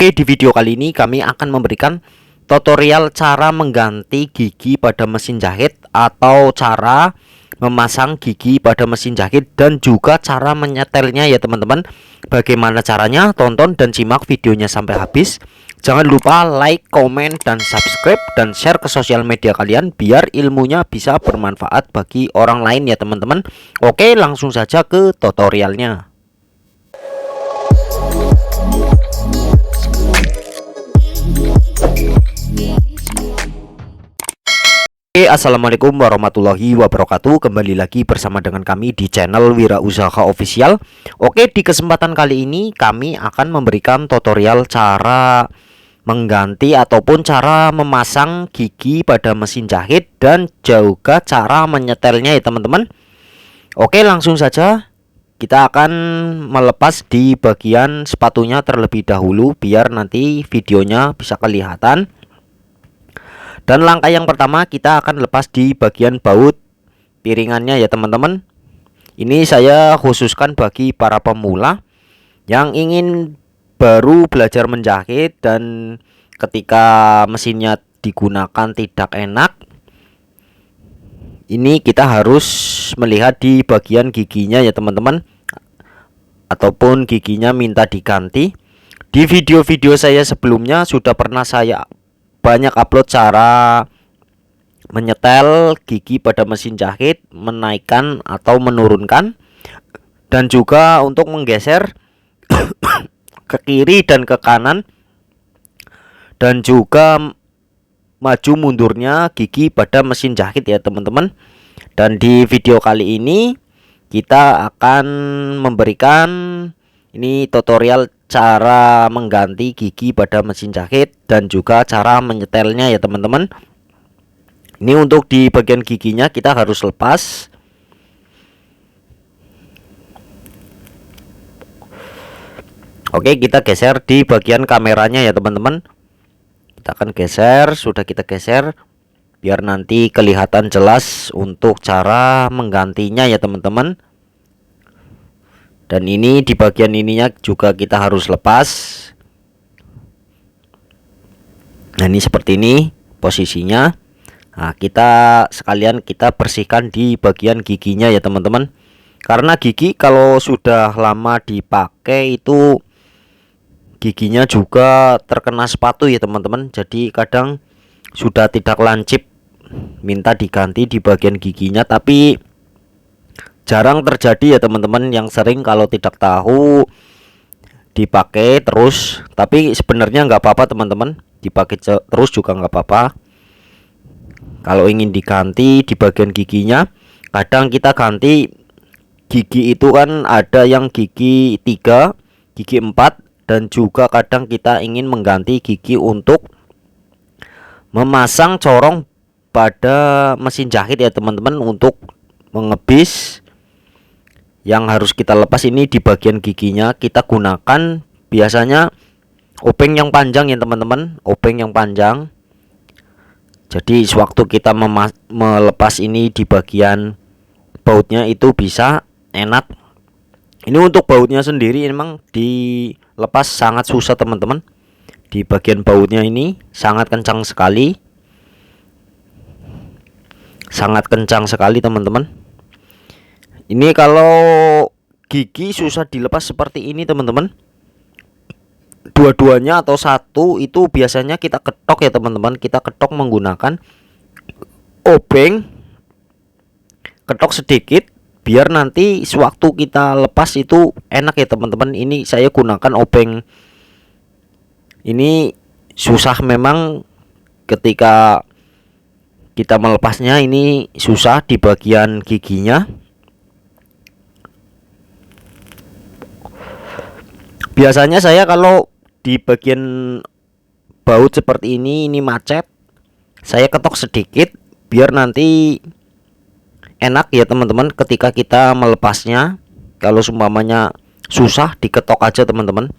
Oke, di video kali ini kami akan memberikan tutorial cara mengganti gigi pada mesin jahit atau cara memasang gigi pada mesin jahit dan juga cara menyetelnya ya teman-teman. Bagaimana caranya? Tonton dan simak videonya sampai habis. Jangan lupa like, komen, dan subscribe dan share ke sosial media kalian biar ilmunya bisa bermanfaat bagi orang lain ya teman-teman. Oke, langsung saja ke tutorialnya. Assalamualaikum warahmatullahi wabarakatuh. Kembali lagi bersama dengan kami di channel Wirausaha Official. Oke, di kesempatan kali ini kami akan memberikan tutorial cara mengganti ataupun cara memasang gigi pada mesin jahit dan juga cara menyetelnya ya teman-teman. Oke, langsung saja kita akan melepas di bagian sepatunya terlebih dahulu biar nanti videonya bisa kelihatan. Dan langkah yang pertama kita akan lepas di bagian baut piringannya ya teman-teman. Ini saya khususkan bagi para pemula yang ingin baru belajar menjahit dan ketika mesinnya digunakan tidak enak. Ini kita harus melihat di bagian giginya ya teman-teman, ataupun giginya minta diganti. Di video-video saya sebelumnya sudah pernah saya banyak upload cara menyetel gigi pada mesin jahit, menaikkan atau menurunkan, dan juga untuk menggeser ke kiri dan ke kanan, dan juga maju mundurnya gigi pada mesin jahit ya teman-teman. Dan di video kali ini kita akan memberikan ini tutorial cara mengganti gigi pada mesin jahit dan juga cara menyetelnya ya teman-teman. Ini untuk di bagian giginya kita harus lepas. Oke, kita geser di bagian kameranya ya teman-teman. Kita akan geser, sudah kita geser biar nanti kelihatan jelas untuk cara menggantinya ya teman-teman. Dan ini di bagian ininya juga kita harus lepas. Nah, ini seperti ini posisinya. Nah, kita sekalian kita bersihkan di bagian giginya ya teman-teman. Karena gigi kalau sudah lama dipakai itu giginya juga terkena sepatu ya teman-teman. Jadi kadang sudah tidak lancip, minta diganti di bagian giginya, tapi jarang terjadi ya teman-teman. Yang sering kalau tidak tahu dipakai terus, tapi sebenarnya nggak apa-apa teman-teman, dipakai terus juga nggak apa-apa. Kalau ingin diganti di bagian giginya, kadang kita ganti gigi itu kan ada yang gigi 3, gigi 4, dan juga kadang kita ingin mengganti gigi untuk memasang corong pada mesin jahit ya teman-teman. Untuk mengebis yang harus kita lepas ini di bagian giginya, kita gunakan biasanya obeng yang panjang ya teman-teman, obeng yang panjang. Jadi sewaktu kita melepas ini di bagian bautnya itu bisa enak. Ini untuk bautnya sendiri memang dilepas sangat susah teman-teman. Di bagian bautnya ini sangat kencang sekali. Sangat kencang sekali teman-teman. Ini kalau gigi susah dilepas seperti ini teman-teman, dua-duanya atau satu itu biasanya kita ketok ya teman-teman. Kita ketok menggunakan obeng, ketok sedikit biar nanti sewaktu kita lepas itu enak ya teman-teman. Ini saya gunakan obeng. Ini susah memang ketika kita melepasnya, ini susah di bagian giginya. Biasanya saya kalau di bagian baut seperti ini macet, saya ketok sedikit biar nanti enak ya teman-teman ketika kita melepasnya. Kalau seumpamanya susah, diketok aja teman-teman,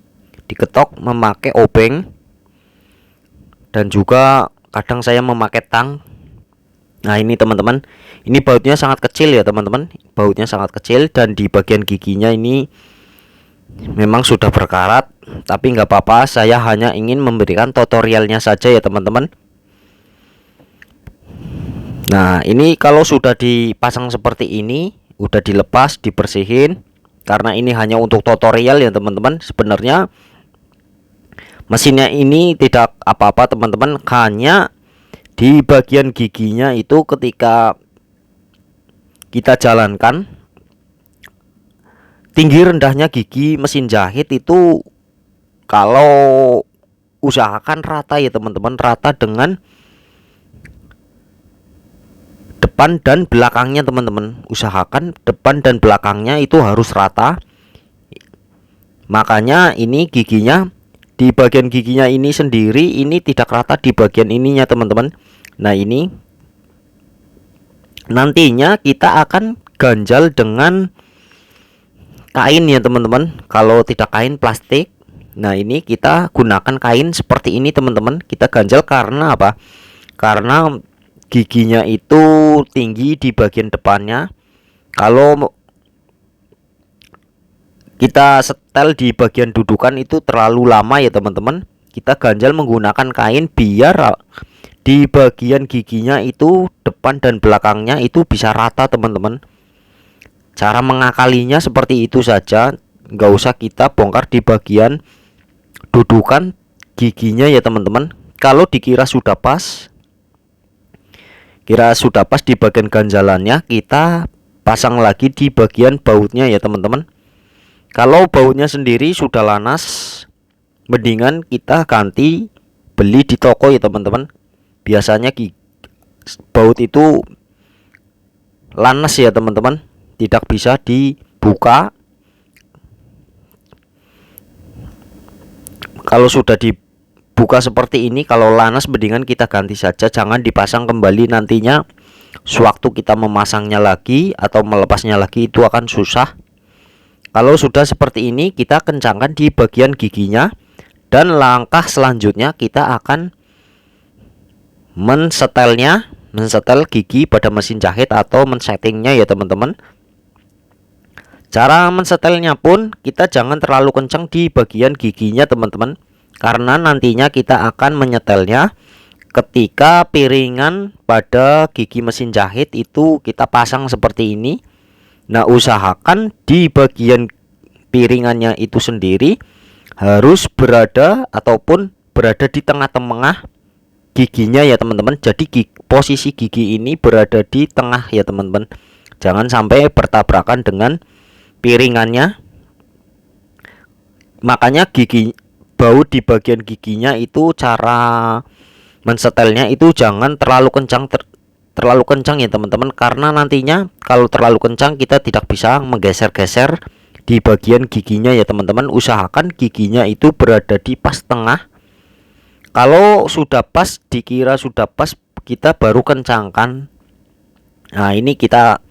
diketok memakai obeng, dan juga kadang saya memakai tang. Nah, ini teman-teman, ini bautnya sangat kecil ya teman-teman, bautnya sangat kecil, dan di bagian giginya ini memang sudah berkarat, tapi nggak apa-apa, saya hanya ingin memberikan tutorialnya saja ya teman-teman. Nah, ini kalau sudah dipasang seperti ini, udah dilepas, dibersihin. Karena ini hanya untuk tutorial ya teman-teman. Sebenarnya mesinnya ini tidak apa-apa teman-teman, hanya di bagian giginya itu ketika kita jalankan, tinggi rendahnya gigi mesin jahit itu kalau usahakan rata ya teman-teman, rata dengan depan dan belakangnya teman-teman. Usahakan depan dan belakangnya itu harus rata. Makanya ini giginya, di bagian giginya ini sendiri ini tidak rata di bagian ininya teman-teman. Nah, ini nantinya kita akan ganjal dengan kain ya teman-teman. Kalau tidak kain, plastik. Nah, ini kita gunakan kain seperti ini teman-teman. Kita ganjal karena apa? Karena giginya itu tinggi di bagian depannya. Kalau kita setel di bagian dudukan itu terlalu lama ya teman-teman. Kita ganjal menggunakan kain biar di bagian giginya itu depan dan belakangnya itu bisa rata teman-teman. Cara mengakalinya seperti itu saja, nggak usah kita bongkar di bagian dudukan giginya ya teman-teman. Kalau dikira sudah pas, di bagian ganjalannya, kita pasang lagi di bagian bautnya ya teman-teman. Kalau bautnya sendiri sudah lanas, mendingan kita ganti beli di toko ya teman-teman. Biasanya baut itu lanas ya teman-teman, tidak bisa dibuka. Kalau sudah dibuka seperti ini, kalau lanas mendingan kita ganti saja, jangan dipasang kembali. Nantinya sewaktu kita memasangnya lagi atau melepasnya lagi itu akan susah. Kalau sudah seperti ini, kita kencangkan di bagian giginya, dan langkah selanjutnya kita akan mensetel gigi pada mesin jahit atau mensettingnya ya teman-teman. Cara mensetelnya pun kita jangan terlalu kencang di bagian giginya teman-teman, karena nantinya kita akan menyetelnya ketika piringan pada gigi mesin jahit itu kita pasang seperti ini. Nah, usahakan di bagian piringannya itu sendiri harus berada di tengah-tengah giginya ya teman-teman. Jadi posisi gigi ini berada di tengah ya teman-teman. Jangan sampai bertabrakan dengan piringannya. Makanya baut di bagian giginya itu cara mensetelnya itu jangan terlalu kencang ya teman-teman, karena nantinya kalau terlalu kencang kita tidak bisa menggeser-geser di bagian giginya ya teman-teman. Usahakan giginya itu berada di pas tengah. Kalau sudah pas, dikira sudah pas, kita baru kencangkan. Nah, ini kita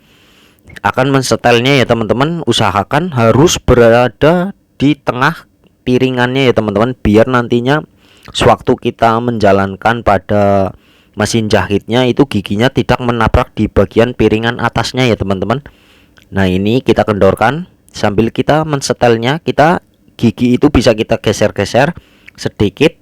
akan mensetelnya ya teman-teman. Usahakan harus berada di tengah piringannya ya teman-teman, biar nantinya sewaktu kita menjalankan pada mesin jahitnya itu giginya tidak menabrak di bagian piringan atasnya ya teman-teman. Nah, ini kita kendorkan sambil kita mensetelnya. Gigi itu bisa kita geser-geser sedikit.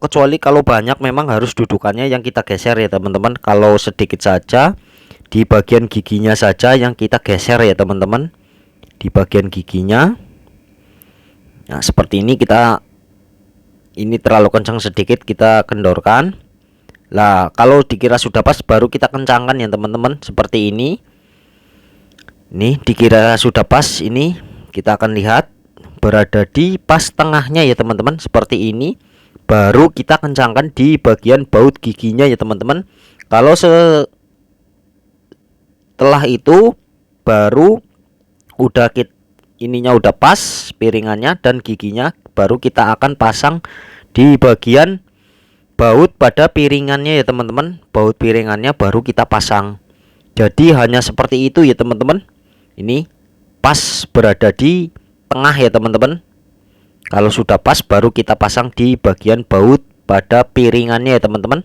Kecuali kalau banyak memang harus dudukannya yang kita geser ya teman-teman. Kalau sedikit saja di bagian giginya saja yang kita geser ya teman-teman, di bagian giginya. Nah, seperti ini ini terlalu kencang sedikit, kita kendorkan. Lah, kalau dikira sudah pas baru kita kencangkan ya teman-teman, seperti ini. Nih, dikira sudah pas, ini kita akan lihat berada di pas tengahnya ya teman-teman, seperti ini. Baru kita kencangkan di bagian baut giginya ya teman-teman. Kalau setelah itu baru ininya udah pas piringannya dan giginya, baru kita akan pasang di bagian baut pada piringannya ya teman-teman. Baut piringannya baru kita pasang. Jadi hanya seperti itu ya teman-teman. Ini pas berada di tengah ya teman-teman. Kalau sudah pas baru kita pasang di bagian baut pada piringannya ya teman-teman.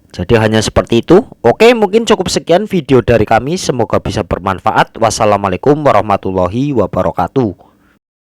Jadi hanya seperti itu. Oke, mungkin cukup sekian video dari kami. Semoga bisa bermanfaat. Wassalamualaikum warahmatullahi wabarakatuh.